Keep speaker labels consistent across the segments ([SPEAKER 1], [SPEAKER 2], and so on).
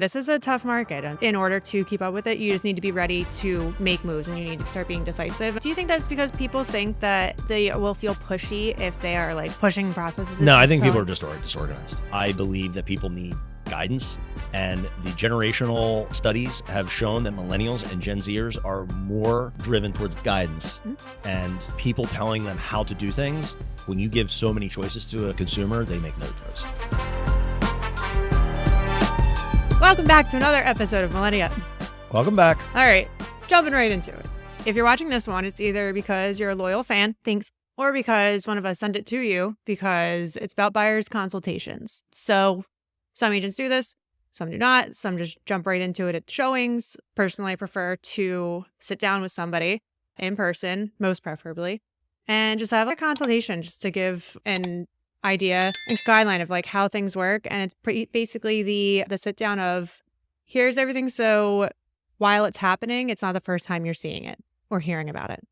[SPEAKER 1] This is a tough market. In order to keep up with it, you just need to be ready to make moves and you need to start being decisive. Do you think that's because people think that they will feel pushy if they are like pushing processes?
[SPEAKER 2] No, I think people are just disorganized. I believe that people need guidance, and the generational studies have shown that millennials and Gen Zers are more driven towards guidance and people telling them how to do things. When you give so many choices to a consumer, they make no choice.
[SPEAKER 1] Welcome back to another episode of Millennia.
[SPEAKER 2] Welcome back.
[SPEAKER 1] All right, jumping right into it. If you're watching this one, it's either because you're a loyal fan, thanks, or because one of us sent it to you because it's about buyers' consultations. So some agents do this, some do not. Some just jump right into it at showings. Personally, I prefer to sit down with somebody in person, most preferably, and just have a consultation just to give an idea and guideline of like how things work. And it's basically the sit down of here's everything. So while it's happening, it's not the first time you're seeing it or hearing about it.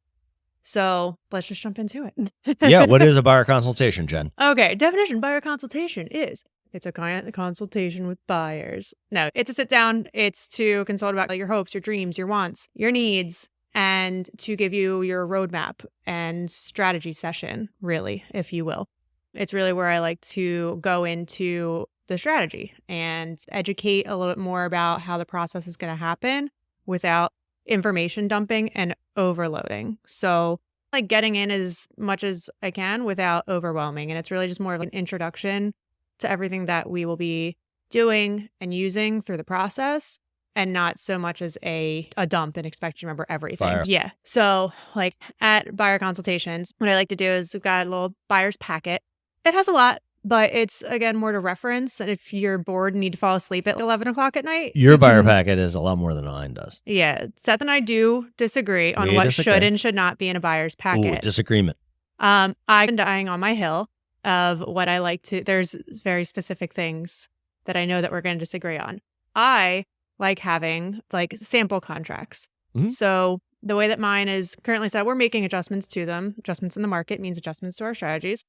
[SPEAKER 1] So let's just jump into it.
[SPEAKER 2] Yeah. What is a buyer consultation, Jen?
[SPEAKER 1] Okay. Definition: buyer consultation is it's a consultation with buyers. No, it's a sit down. It's to consult about your hopes, your dreams, your wants, your needs, and to give you your roadmap and strategy session, really, if you will. It's really where I like to go into the strategy and educate a little bit more about how the process is going to happen without information dumping and overloading. So like getting in as much as I can without overwhelming. And it's really just more of an introduction to everything that we will be doing and using through the process, and not so much as a dump and expect you to remember everything.
[SPEAKER 2] Fire.
[SPEAKER 1] Yeah. So like at Buyer Consultations, what I like to do is we've got a little buyer's packet. It has a lot, but it's, again, more to reference. And if you're bored and need to fall asleep at 11 o'clock at night.
[SPEAKER 2] Your buyer packet is a lot more than mine does.
[SPEAKER 1] Yeah. Seth and I do disagree on what should and should not be in a buyer's packet.
[SPEAKER 2] Ooh, disagreement.
[SPEAKER 1] I've been dying on my hill of what I like to. There's very specific things that I know that we're going to disagree on. I like having like sample contracts. Mm-hmm. So the way that mine is currently set, we're making adjustments to them. Adjustments in the market means adjustments to our strategies.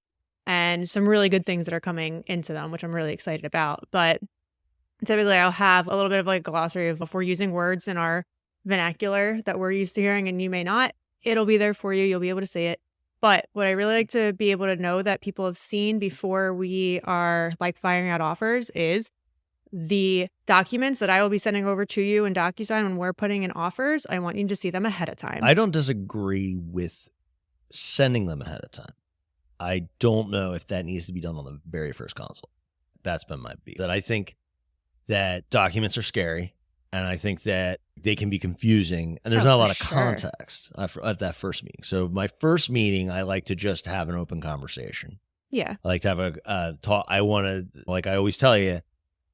[SPEAKER 1] And some really good things that are coming into them, which I'm really excited about. But typically I'll have a little bit of like a glossary of if we're using words in our vernacular that we're used to hearing and you may not, it'll be there for you. You'll be able to see it. But what I really like to be able to know that people have seen before we are like firing out offers is the documents that I will be sending over to you in DocuSign when we're putting in offers. I want you to see them ahead of time.
[SPEAKER 2] I don't disagree with sending them ahead of time. I don't know if that needs to be done on the very first consult. That's been my beef. That I think that documents are scary, and I think that they can be confusing, and there's not a lot of context at that first meeting. So my first meeting, I like to just have an open conversation.
[SPEAKER 1] Yeah. I
[SPEAKER 2] like to have a talk. I want to, like I always tell you,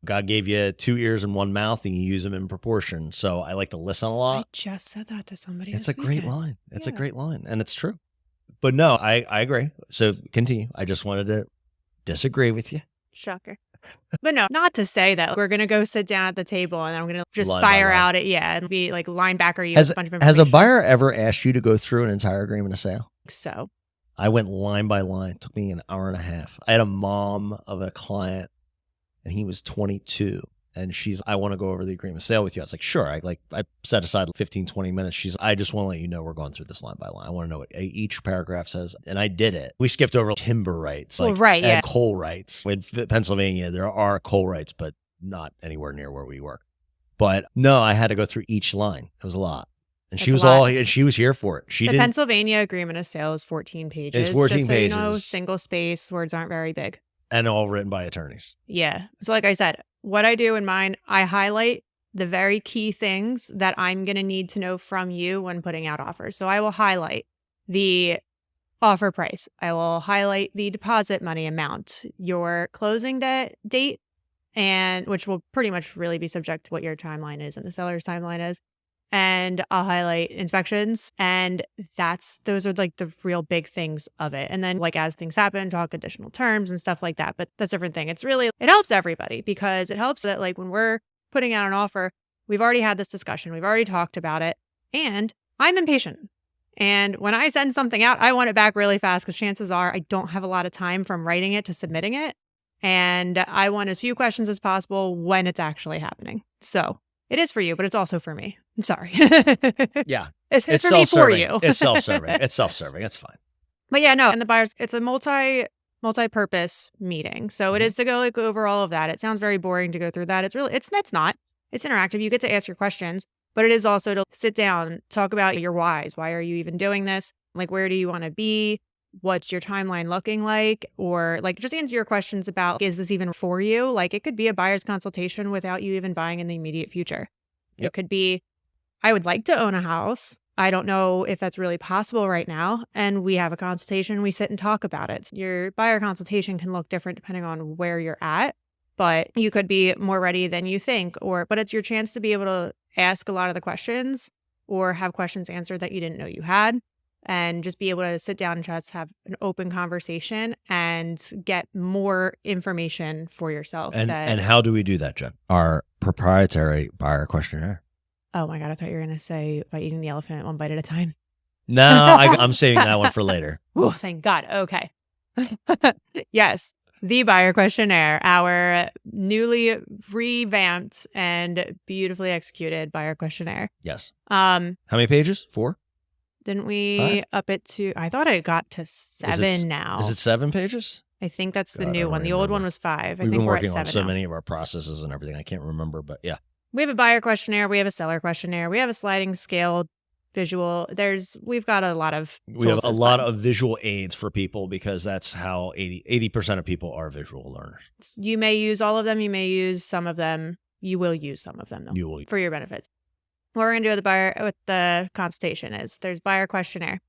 [SPEAKER 2] God gave you 2 ears and 1 mouth, and you use them in proportion. So I like to listen a lot.
[SPEAKER 1] I just said that to somebody.
[SPEAKER 2] It's a great line. It's a great line, and it's true. But no, I agree. So continue. I just wanted to disagree with you.
[SPEAKER 1] Shocker. But no, not to say that we're going to go sit down at the table and I'm going to just fire out it. Yeah. And be like linebacker you with a bunch of information.
[SPEAKER 2] Has a buyer ever asked you to go through an entire agreement of sale?
[SPEAKER 1] So
[SPEAKER 2] I went line by line. It took me an hour and a half. I had a mom of a client and he was 22. And she's, I want to go over the agreement of sale with you. I was like, sure. I set aside 15, 20 minutes. She's, I just want to let you know we're going through this line by line. I want to know what each paragraph says. And I did it. We skipped over timber rights. And coal rights. In Pennsylvania, there are coal rights, but not anywhere near where we work. But no, I had to go through each line. It was a lot. And she was here for it. The
[SPEAKER 1] Pennsylvania agreement of sale is 14 pages.
[SPEAKER 2] It's 14
[SPEAKER 1] just
[SPEAKER 2] pages.
[SPEAKER 1] So you know, single space, words aren't very big.
[SPEAKER 2] And all written by attorneys.
[SPEAKER 1] Yeah. So like I said, what I do in mine, I highlight the very key things that I'm going to need to know from you when putting out offers. So I will highlight the offer price. I will highlight the deposit money amount, your closing date, and which will pretty much really be subject to what your timeline is and the seller's timeline is. And I'll highlight inspections. And those are like the real big things of it. And then like as things happen, talk additional terms and stuff like that. But that's a different thing. It helps everybody because it helps that like when we're putting out an offer, we've already had this discussion. We've already talked about it. And I'm impatient. And when I send something out, I want it back really fast because chances are I don't have a lot of time from writing it to submitting it. And I want as few questions as possible when it's actually happening. So it is for you, but it's also for me. I'm sorry.
[SPEAKER 2] Yeah.
[SPEAKER 1] It's for me, for you.
[SPEAKER 2] It's self-serving. It's self-serving. It's fine.
[SPEAKER 1] But yeah, no. And the buyers, it's a multi-purpose meeting. So it is to go like over all of that. It sounds very boring to go through that. It's not. It's interactive. You get to ask your questions, but it is also to sit down, talk about your whys. Why are you even doing this? Like, where do you want to be? What's your timeline looking like? Or like, just answer your questions about, is this even for you? Like, it could be a buyer's consultation without you even buying in the immediate future. It could be, I would like to own a house. I don't know if that's really possible right now. And we have a consultation. We sit and talk about it. Your buyer consultation can look different depending on where you're at, but you could be more ready than you think. But it's your chance to be able to ask a lot of the questions or have questions answered that you didn't know you had. And just be able to sit down and just have an open conversation and get more information for yourself.
[SPEAKER 2] And how do we do that, Jen? Our proprietary buyer questionnaire.
[SPEAKER 1] Oh my God, I thought you were going to say by eating the elephant one bite at a time.
[SPEAKER 2] No, I'm saving that one for later.
[SPEAKER 1] Oh, thank God. Okay. Yes, the buyer questionnaire, our newly revamped and beautifully executed buyer questionnaire.
[SPEAKER 2] Yes. How many pages? 4?
[SPEAKER 1] Didn't we
[SPEAKER 2] 5?
[SPEAKER 1] Up it to, I thought it got to 7 now.
[SPEAKER 2] Is it 7 pages?
[SPEAKER 1] I think that's the
[SPEAKER 2] God,
[SPEAKER 1] new one. The old one was 5.
[SPEAKER 2] We've
[SPEAKER 1] think
[SPEAKER 2] been
[SPEAKER 1] we're
[SPEAKER 2] working
[SPEAKER 1] at 7
[SPEAKER 2] on so
[SPEAKER 1] now.
[SPEAKER 2] many of our processes and everything. I can't remember, but yeah.
[SPEAKER 1] We have a buyer questionnaire. We have a seller questionnaire. We have a sliding scale visual. We've got a lot of tools.
[SPEAKER 2] We have a lot of visual aids for people because that's how 80% of people are visual learners.
[SPEAKER 1] You may use all of them. You may use some of them. You will use some of them, though,
[SPEAKER 2] You will.
[SPEAKER 1] for your benefits. What we're going to do with the consultation is there's buyer questionnaire.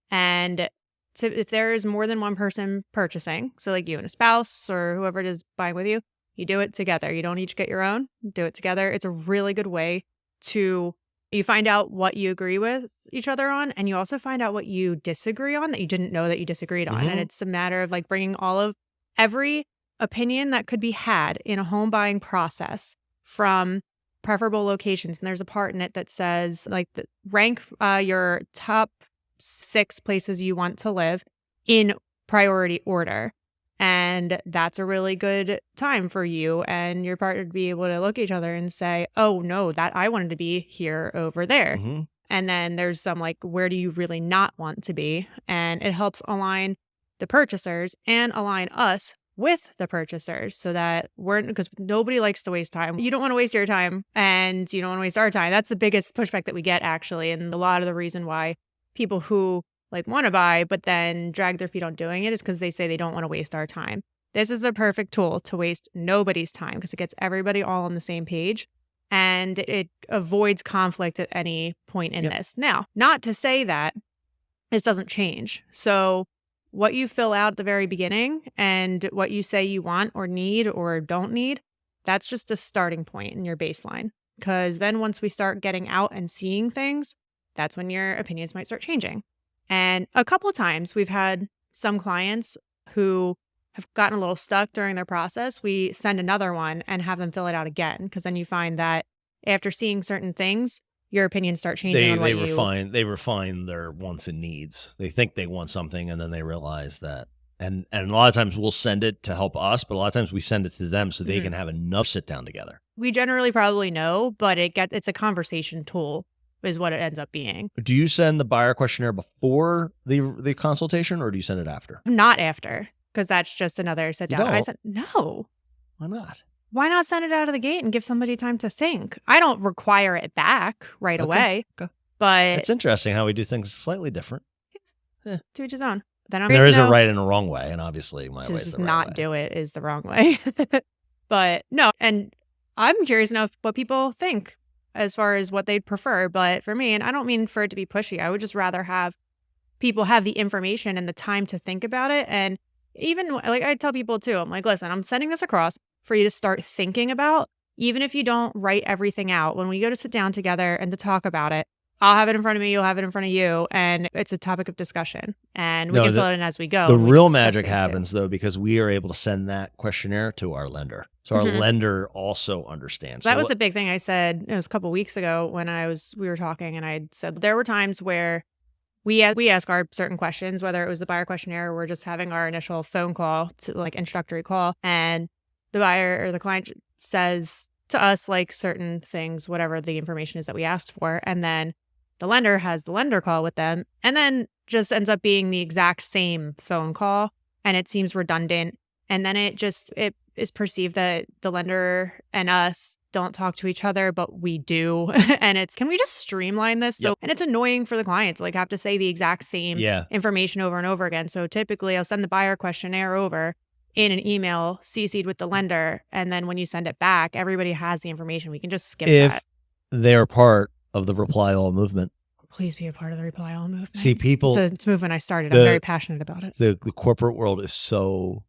[SPEAKER 1] And so if there is more than one person purchasing, so like you and a spouse or whoever it is buying with you, you do it together. You don't each get your own. Do it together. It's a really good way to, you find out what you agree with each other on, and you also find out what you disagree on that you didn't know that you disagreed on. And it's a matter of like bringing every opinion that could be had in a home buying process from preferable locations. And there's a part in it that says like rank your top 6 places you want to live in priority order. And that's a really good time for you and your partner to be able to look at each other and say, oh, no, that I wanted to be here over there. And then there's some like, where do you really not want to be? And it helps align the purchasers and align us with the purchasers so that because nobody likes to waste time. You don't want to waste your time and you don't want to waste our time. That's the biggest pushback that we get, actually. And a lot of the reason why people who like want to buy, but then drag their feet on doing it is because they say they don't want to waste our time. This is the perfect tool to waste nobody's time because it gets everybody all on the same page and it avoids conflict at any point in this. Now, not to say that this doesn't change. So what you fill out at the very beginning and what you say you want or need or don't need, that's just a starting point in your baseline. Because then once we start getting out and seeing things, that's when your opinions might start changing. And a couple of times we've had some clients who have gotten a little stuck during their process. We send another one and have them fill it out again. Because then you find that after seeing certain things, your opinions start changing.
[SPEAKER 2] They refine their wants and needs. They think they want something and then they realize that. And a lot of times we'll send it to help us, but a lot of times we send it to them so they can have enough sit down together. We
[SPEAKER 1] generally probably know, but it's a conversation tool is what it ends up being.
[SPEAKER 2] Do you send the buyer questionnaire before the consultation or do you send it after?
[SPEAKER 1] Not after, because that's just another sit down. I said, no.
[SPEAKER 2] Why not?
[SPEAKER 1] Why not send it out of the gate and give somebody time to think? I don't require it back right away. Okay. But
[SPEAKER 2] it's interesting how we do things slightly different.
[SPEAKER 1] To each his own. Then
[SPEAKER 2] there is a right and a wrong way, and obviously my way is the right way.
[SPEAKER 1] Not do it is the wrong way. But no, and I'm curious to know what people think as far as what they'd prefer. But for me, and I don't mean for it to be pushy, I would just rather have people have the information and the time to think about it. And even like I tell people too, I'm like, listen, I'm sending this across for you to start thinking about, even if you don't write everything out. When we go to sit down together and to talk about it, I'll have it in front of me, you'll have it in front of you, and it's a topic of discussion. And we can fill it in as we go.
[SPEAKER 2] The real magic happens, though, because we are able to send that questionnaire to our lender. So our lender also understands.
[SPEAKER 1] That was a big thing I said. It was a couple of weeks ago when we were talking, and I said there were times where we ask our certain questions, whether it was the buyer questionnaire or we're just having our initial phone call to like introductory call, and the buyer or the client says to us like certain things, whatever the information is that we asked for, and then the lender has the lender call with them, and then just ends up being the exact same phone call, and it seems redundant, and then it is perceived that the lender and us don't talk to each other, but we do. And can we just streamline this? So, and it's annoying for the client to like have to say the exact same information over and over again. So typically I'll send the buyer questionnaire over in an email CC'd with the lender. And then when you send it back, everybody has the information. We can just skip that.
[SPEAKER 2] If they're part of the reply all movement.
[SPEAKER 1] Please be a part of the reply all movement.
[SPEAKER 2] See, people.
[SPEAKER 1] It's a movement I started. I'm very passionate about it.
[SPEAKER 2] The corporate world is so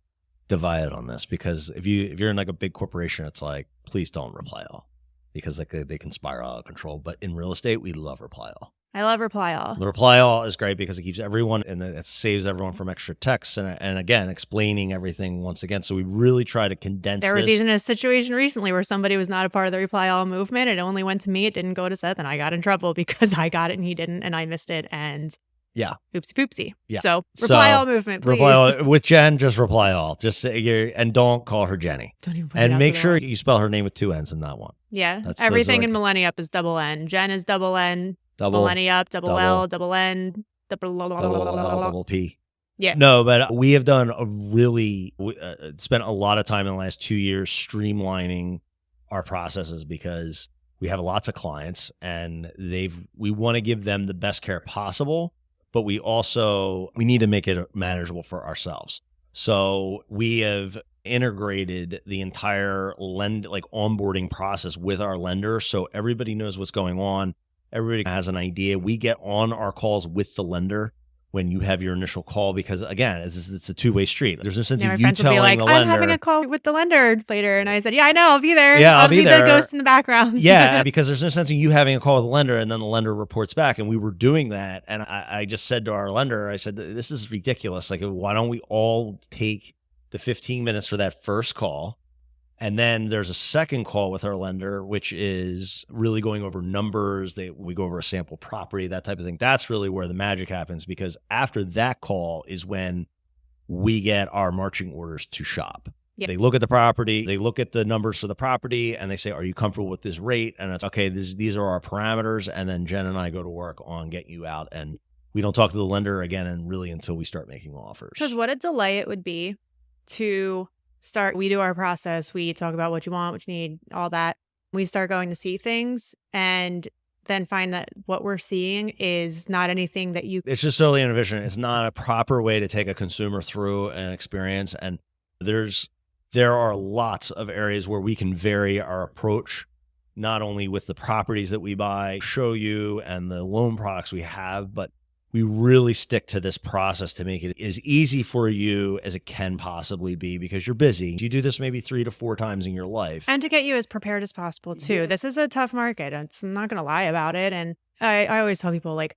[SPEAKER 2] divided on this, because if you're in like a big corporation, it's like, please don't reply all, because like they can spiral out of control. But in real estate, we love reply all.
[SPEAKER 1] I love reply all.
[SPEAKER 2] The reply all is great because it keeps everyone, and it saves everyone from extra text and again explaining everything once again. So we really try to condense.
[SPEAKER 1] There was even a situation recently where somebody was not a part of the reply all movement. It only went to me. It didn't go to Seth, and I got in trouble because I got it and he didn't, and I missed it. And oopsie poopsie. Yeah. So reply all movement, please.
[SPEAKER 2] Reply all with Jen. Just reply all. Just say and don't call her Jenny.
[SPEAKER 1] Don't even.
[SPEAKER 2] And make sure you spell her name with 2 N's and not 1.
[SPEAKER 1] Yeah. Everything in Millennia Up is double N. Jen is double N. Millennia Up, double L, double N, double
[SPEAKER 2] P.
[SPEAKER 1] Yeah.
[SPEAKER 2] No, but we have done spent a lot of time in the last 2 years streamlining our processes, because we have lots of clients and we want to give them the best care possible, but we need to make it manageable for ourselves. So we have integrated the entire onboarding process with our lender, so everybody knows what's going on. Everybody has an idea. We get on our calls with the lender when you have your initial call, because again, it's a two-way street. There's no sense in you telling the lender,
[SPEAKER 1] I'm having a call with the lender later. And I said, yeah, I know, I'll be there.
[SPEAKER 2] Yeah, I'll be there.
[SPEAKER 1] The ghost in the background.
[SPEAKER 2] Yeah, because there's no sense in you having a call with the lender and then the lender reports back. And we were doing that. And I just said to our lender, I said, this is ridiculous. Like, why don't we all take the 15 minutes for that first call? And then there's a second call with our lender, which is really going over numbers. We go over a sample property, that type of thing. That's really where the magic happens, because after that call is when we get our marching orders to shop. Yep. They look at the property, they look at the numbers for the property, and they say, are you comfortable with this rate? And it's okay, these are our parameters. And then Jen and I go to work on getting you out. And we don't talk to the lender again until we start making offers.
[SPEAKER 1] Because what a delay it would be to start. We do our process. We talk about what you want, what you need, all that. We start going to see things and then find that what we're seeing is not anything that you...
[SPEAKER 2] It's just solely inefficient. It's not a proper way to take a consumer through an experience. And there are lots of areas where we can vary our approach, not only with the properties that we buy, show you, and the loan products we have, but we really stick to this process to make it as easy for you as it can possibly be, because you're busy. You do this maybe 3 to 4 times in your life.
[SPEAKER 1] And to get you as prepared as possible too. Yeah. This is a tough market. I'm not going to lie about it. And I always tell people, like,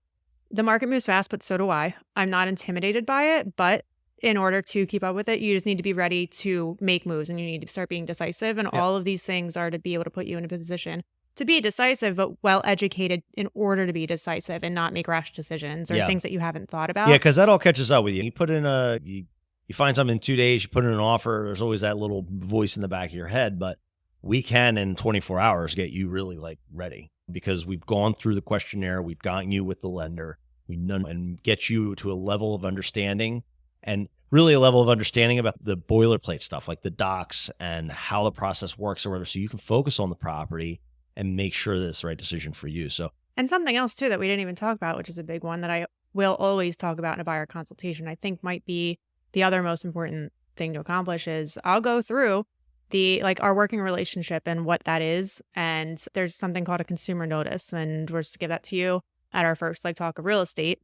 [SPEAKER 1] the market moves fast, but so do I. I'm not intimidated by it, but in order to keep up with it, you just need to be ready to make moves, and you need to start being decisive. And all of these things are to be able to put you in a position to be decisive, but well educated in order to be decisive and not make rash decisions or things that you haven't thought about.
[SPEAKER 2] Yeah, because that all catches up with you. You put in you find something in 2 days, you put in an offer, there's always that little voice in the back of your head, but we can in 24 hours get you really ready, because we've gone through the questionnaire, we've gotten you with the lender, and get you to a level of understanding, and really a level of understanding about the boilerplate stuff like the docs and how the process works or whatever, so you can focus on the property and make sure that it's the right decision for you.
[SPEAKER 1] And something else too that we didn't even talk about, which is a big one that I will always talk about in a buyer consultation, I think might be the other most important thing to accomplish, is I'll go through our working relationship and what that is. And there's something called a consumer notice, and we're just to give that to you at our first talk of real estate.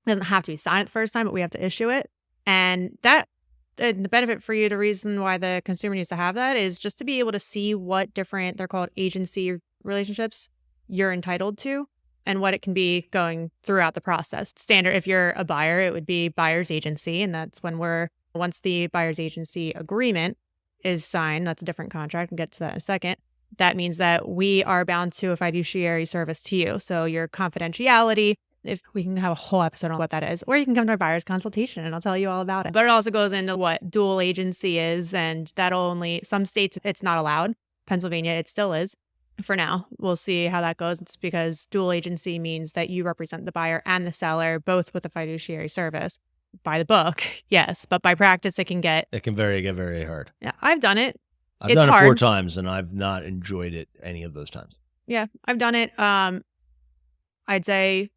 [SPEAKER 1] It doesn't have to be signed the first time, but we have to issue it. And the benefit for you, the reason why the consumer needs to have that is just to be able to see what different, they're called agency relationships, you're entitled to, and what it can be going throughout the process. Standard, if you're a buyer, it would be buyer's agency. And that's once the buyer's agency agreement is signed, that's a different contract. We'll get to that in a second. That means that we are bound to a fiduciary service to you. So your confidentiality, If we can have a whole episode on what that is, or you can come to our buyer's consultation and I'll tell you all about it. But it also goes into what dual agency is, and that'll only, some states it's not allowed. Pennsylvania, it still is for now. We'll see how that goes. It's because dual agency means that you represent the buyer and the seller, both with a fiduciary service. By the book, yes, but by practice, it can get
[SPEAKER 2] very hard.
[SPEAKER 1] Yeah, I've done it.
[SPEAKER 2] I've done it 4 times, and I've not enjoyed it any of those times.
[SPEAKER 1] Yeah, I've done it. I'd say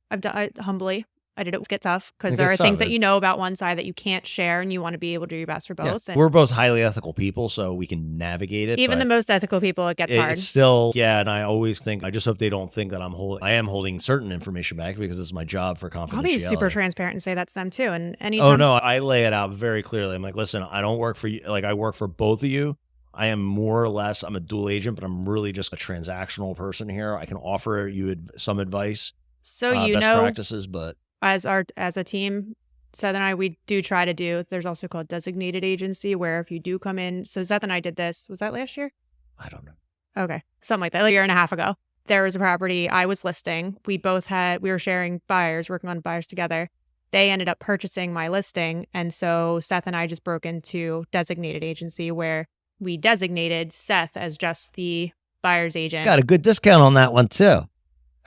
[SPEAKER 1] I've done it humbly. I did it get tough because there are things that you know about one side that you can't share, and you want to be able to do your best for both.
[SPEAKER 2] Yeah.
[SPEAKER 1] And
[SPEAKER 2] we're both highly ethical people, so we can navigate it.
[SPEAKER 1] Even the most ethical people, it gets hard.
[SPEAKER 2] It's still, and I always think, I just hope they don't think that I am holding certain information back because this is my job for confidentiality.
[SPEAKER 1] I'll be super transparent and say that to them too. And anytime.
[SPEAKER 2] Oh no, I lay it out very clearly. I'm like, listen, I don't work for you. Like, I work for both of you. I am more or less, I'm a dual agent, but I'm really just a transactional person here. I can offer you some advice,
[SPEAKER 1] so
[SPEAKER 2] best practices, but
[SPEAKER 1] as a team, Seth and I, we do try to do, there's also called designated agency, where if you do come in, so Seth and I did this, was that last year?
[SPEAKER 2] I don't know.
[SPEAKER 1] Okay. Something like that, like a year and a half ago. There was a property I was listing. We were sharing buyers, working on buyers together. They ended up purchasing my listing. And so Seth and I just broke into designated agency, where we designated Seth as just the buyer's agent.
[SPEAKER 2] Got a good discount on that one too.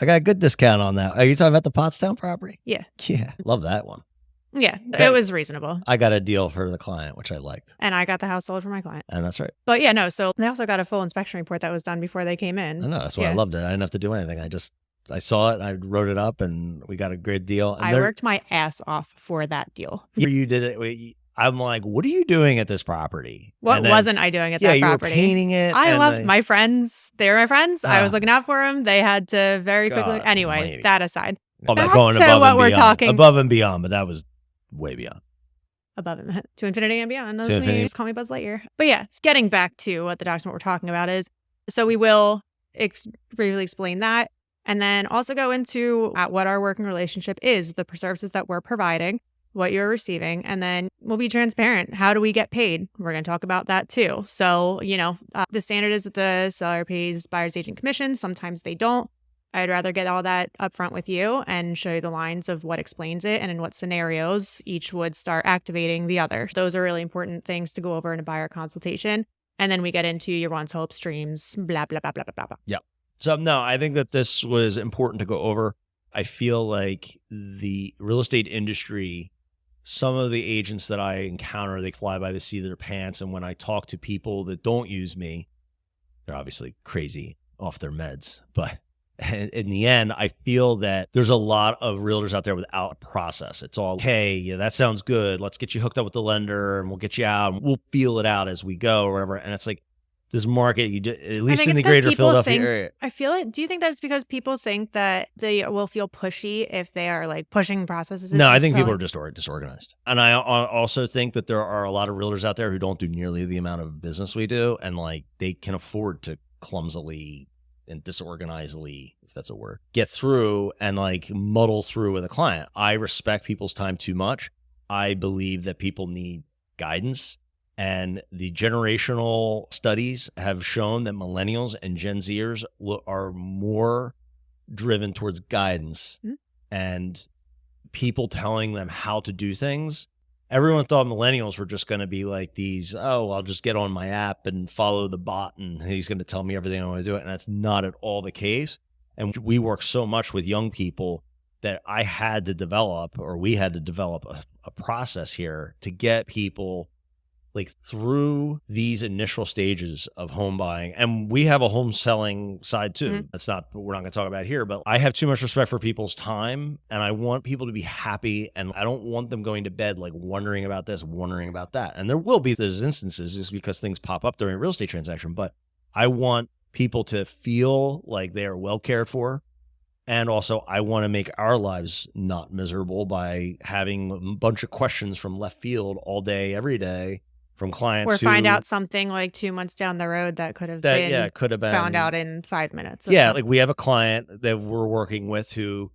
[SPEAKER 2] I got a good discount on that. Are you talking about the Pottstown property?
[SPEAKER 1] Yeah.
[SPEAKER 2] Yeah. Love that one.
[SPEAKER 1] Yeah. Okay. It was reasonable.
[SPEAKER 2] I got a deal for the client, which I liked.
[SPEAKER 1] And I got the house sold for my client.
[SPEAKER 2] And that's right.
[SPEAKER 1] But yeah, no. So they also got a full inspection report that was done before they came in.
[SPEAKER 2] I know. That's why I loved it. I didn't have to do anything. I saw it. I wrote it up and we got a great deal. And
[SPEAKER 1] I worked my ass off for that deal.
[SPEAKER 2] You did it. I'm like, what are you doing at this property?
[SPEAKER 1] What wasn't I doing at that property?
[SPEAKER 2] You were painting it.
[SPEAKER 1] I loved my friends. They were my friends. I was looking out for them. They had to very quickly. Anyway, that aside.
[SPEAKER 2] I'm not going above and beyond, but that was way beyond.
[SPEAKER 1] Above and to infinity and beyond. Just call me Buzz Lightyear. But yeah, getting back to what the document we're talking about is, so we will briefly explain that, and then also go into what our working relationship is, the services that we're providing, what you're receiving, and then we'll be transparent. How do we get paid? We're going to talk about that too. So, the standard is that the seller pays buyer's agent commission. Sometimes they don't. I'd rather get all that up front with you and show you the lines of what explains it and in what scenarios each would start activating the other. Those are really important things to go over in a buyer consultation. And then we get into your wants, hopes, dreams, blah, blah, blah, blah, blah, blah.
[SPEAKER 2] Yeah. So no, I think that this was important to go over. I feel like the real estate industry, some of the agents that I encounter, they fly by the seat of their pants. And when I talk to people that don't use me, they're obviously crazy off their meds. But in the end, I feel that there's a lot of realtors out there without a process. It's all, hey, yeah, that sounds good. Let's get you hooked up with the lender and we'll get you out and we'll feel it out as we go or whatever. And it's like, this market, at least in the greater Philadelphia area.
[SPEAKER 1] I feel it. Do you think that it's because people think that they will feel pushy if they are like pushing processes?
[SPEAKER 2] No, I think people are just disorganized. And I also think that there are a lot of realtors out there who don't do nearly the amount of business we do. And like they can afford to clumsily and disorganizedly, if that's a word, get through and like muddle through with a client. I respect people's time too much. I believe that people need guidance. And the generational studies have shown that millennials and Gen Zers are more driven towards guidance and people telling them how to do things. Everyone thought millennials were just going to be like these, I'll just get on my app and follow the bot and he's going to tell me everything I want to do. And that's not at all the case. And we work so much with young people that we had to develop a process here to get people like through these initial stages of home buying. And we have a home selling side too. That's not what we're not going to talk about here, but I have too much respect for people's time and I want people to be happy. And I don't want them going to bed like wondering about this, wondering about that. And there will be those instances just because things pop up during a real estate transaction, but I want people to feel like they are well cared for. And also I want to make our lives not miserable by having a bunch of questions from left field all day, every day. From clients
[SPEAKER 1] or find out something like 2 months down the road that could have been
[SPEAKER 2] found
[SPEAKER 1] out in 5 minutes.
[SPEAKER 2] Yeah, like we have a client that we're working with who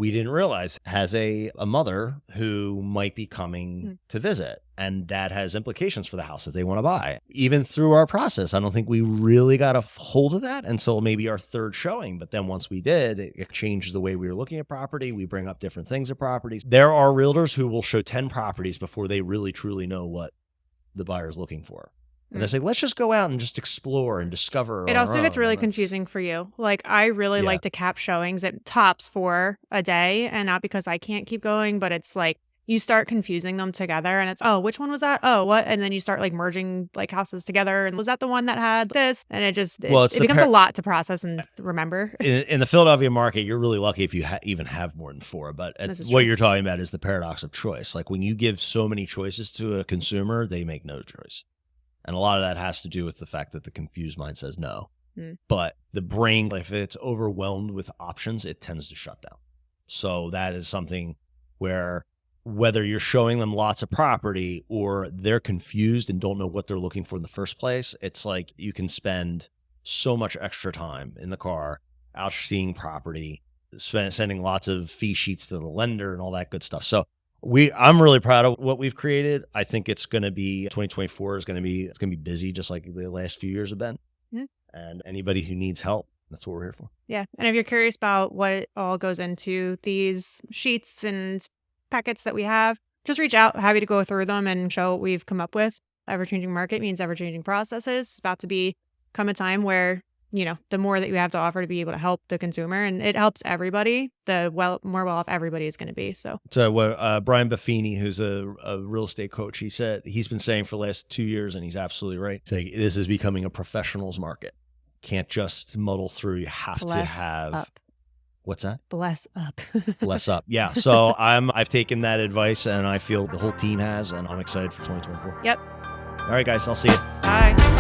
[SPEAKER 2] we didn't realize has a mother who might be coming to visit, and that has implications for the house that they want to buy. Even through our process, I don't think we really got a hold of that until maybe our third showing. But then once we did, it changed the way we were looking at property. We bring up different things at properties. There are realtors who will show 10 properties before they really truly know what the buyer's looking for. And they say, let's just go out and just explore and discover.
[SPEAKER 1] It also gets really confusing for you. Like, I really like to cap showings at tops for a day, and not because I can't keep going, but it's like you start confusing them together, and it's, oh, which one was that? Oh, what? And then you start like merging like houses together. And was that the one that had this? And it just, it becomes a lot to process and remember.
[SPEAKER 2] In the Philadelphia market, you're really lucky if you even have more than 4. But what you're talking about is the paradox of choice. Like when you give so many choices to a consumer, they make no choice. And a lot of that has to do with the fact that the confused mind says no. But the brain, if it's overwhelmed with options, it tends to shut down. So that is something where whether you're showing them lots of property or they're confused and don't know what they're looking for in the first place, it's like you can spend so much extra time in the car out seeing property, sending lots of fee sheets to the lender and all that good stuff. So I'm really proud of what we've created. I think it's going to be 2024 is going to be busy, just like the last few years have been. And anybody who needs help, that's what we're here for. Yeah.
[SPEAKER 1] And if you're curious about what all goes into these sheets and packets that we have, just reach out. Happy to go through them and show what we've come up with. Ever-changing market means ever-changing processes. It's about to come a time where, you know, the more that you have to offer to be able to help the consumer, and it helps everybody, the more well off everybody is going to be. So
[SPEAKER 2] Brian Buffini, who's a real estate coach, he's been saying for the last 2 years, and he's absolutely right. Saying this is becoming a professionals market. Can't just muddle through. You have to have
[SPEAKER 1] up.
[SPEAKER 2] What's that?
[SPEAKER 1] Bless up.
[SPEAKER 2] Bless up. Yeah. So I've taken that advice, and I feel the whole team has, and I'm excited for 2024.
[SPEAKER 1] Yep.
[SPEAKER 2] All right, guys. I'll see you.
[SPEAKER 1] Bye.